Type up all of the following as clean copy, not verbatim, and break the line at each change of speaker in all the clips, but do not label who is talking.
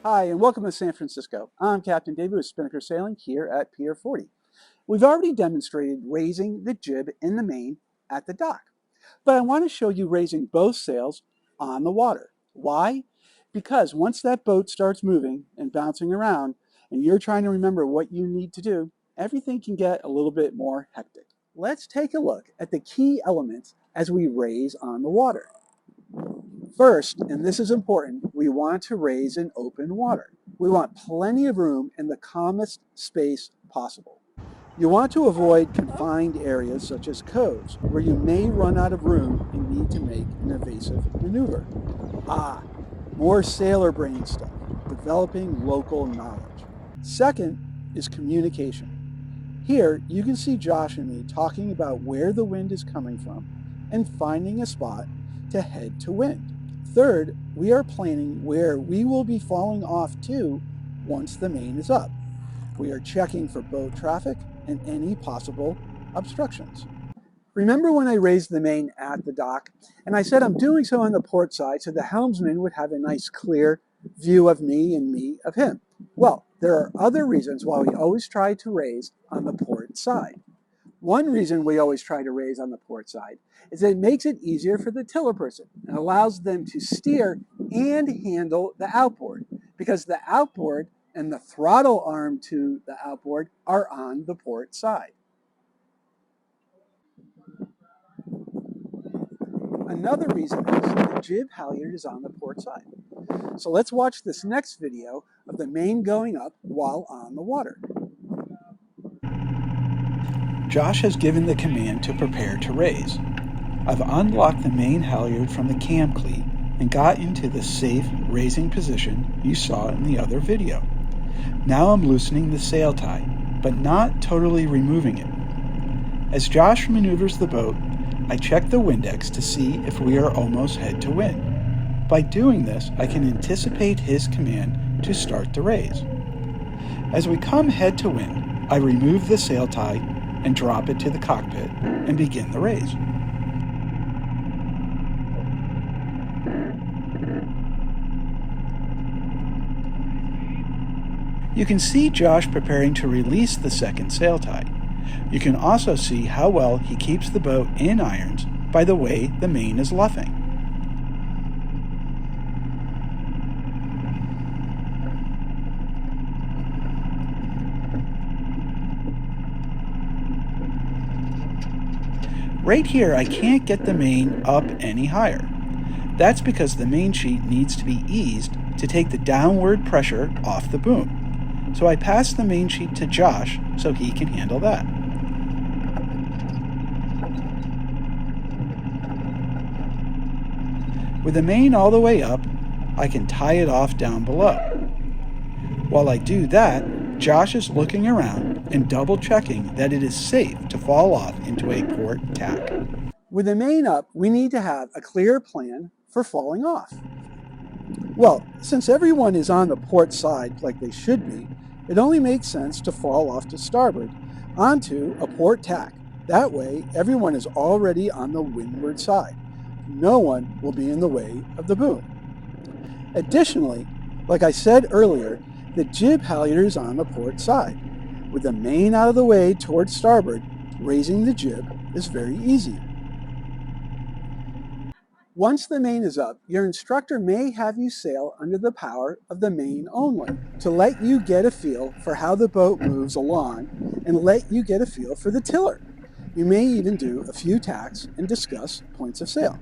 Hi, and welcome to San Francisco. I'm Captain David with Spinnaker Sailing here at Pier 40. We've already demonstrated raising the jib in the main at the dock, but I want to show you raising both sails on the water. Why? Because once that boat starts moving and bouncing around, and you're trying to remember what you need to do, everything can get a little bit more hectic. Let's take a look at the key elements as we raise on the water. First, and this is important, we want to raise in open water. We want plenty of room in the calmest space possible. You want to avoid confined areas such as coves, where you may run out of room and need to make an evasive maneuver. More sailor brain stuff, developing local knowledge. Second is communication. Here, you can see Josh and me talking about where the wind is coming from and finding a spot to head to wind. Third, we are planning where we will be falling off to once the main is up. We are checking for boat traffic and any possible obstructions. Remember when I raised the main at the dock? And I said I'm doing so on the port side so the helmsman would have a nice clear view of me and me of him. Well, there are other reasons why we always try to raise on the port side. One reason we always try to raise on the port side is that it makes it easier for the tiller person and allows them to steer and handle the outboard, because the outboard and the throttle arm to the outboard are on the port side. Another reason is the jib halyard is on the port side. So let's watch this next video of the main going up while on the water. Josh has given the command to prepare to raise. I've unlocked the main halyard from the cam cleat and got into the safe raising position you saw in the other video. Now I'm loosening the sail tie, but not totally removing it. As Josh maneuvers the boat, I check the Windex to see if we are almost head to wind. By doing this, I can anticipate his command to start the raise. As we come head to wind, I remove the sail tie and drop it to the cockpit and begin the raise. You can see Josh preparing to release the second sail tie. You can also see how well he keeps the boat in irons by the way the main is luffing. Right here, I can't get the main up any higher. That's because the main sheet needs to be eased to take the downward pressure off the boom. So I pass the main sheet to Josh so he can handle that. With the main all the way up, I can tie it off down below. While I do that, Josh is looking around and double checking that it is safe to fall off into a port tack. With the main up, we need to have a clear plan for falling off. Well, since everyone is on the port side like they should be, it only makes sense to fall off to starboard onto a port tack. That way, everyone is already on the windward side. No one will be in the way of the boom. Additionally, like I said earlier, the jib halyard is on the port side. With the main out of the way towards starboard, raising the jib is very easy. Once the main is up, your instructor may have you sail under the power of the main only to let you get a feel for how the boat moves along and let you get a feel for the tiller. You may even do a few tacks and discuss points of sail.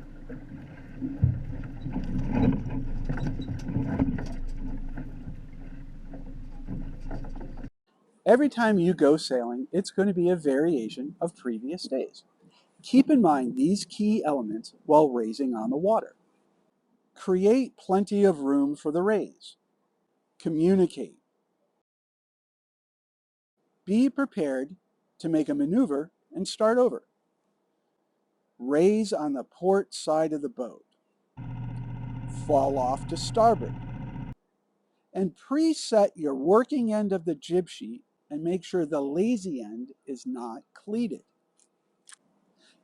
Every time you go sailing, it's going to be a variation of previous days. Keep in mind these key elements while raising on the water. Create plenty of room for the raise. Communicate. Be prepared to make a maneuver and start over. Raise on the port side of the boat. Fall off to starboard. And preset your working end of the jib sheet and make sure the lazy end is not cleated.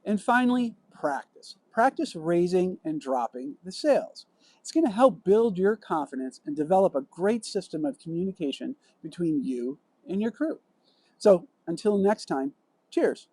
And finally, practice. Practice raising and dropping the sails. It's going to help build your confidence and develop a great system of communication between you and your crew. So until next time, cheers.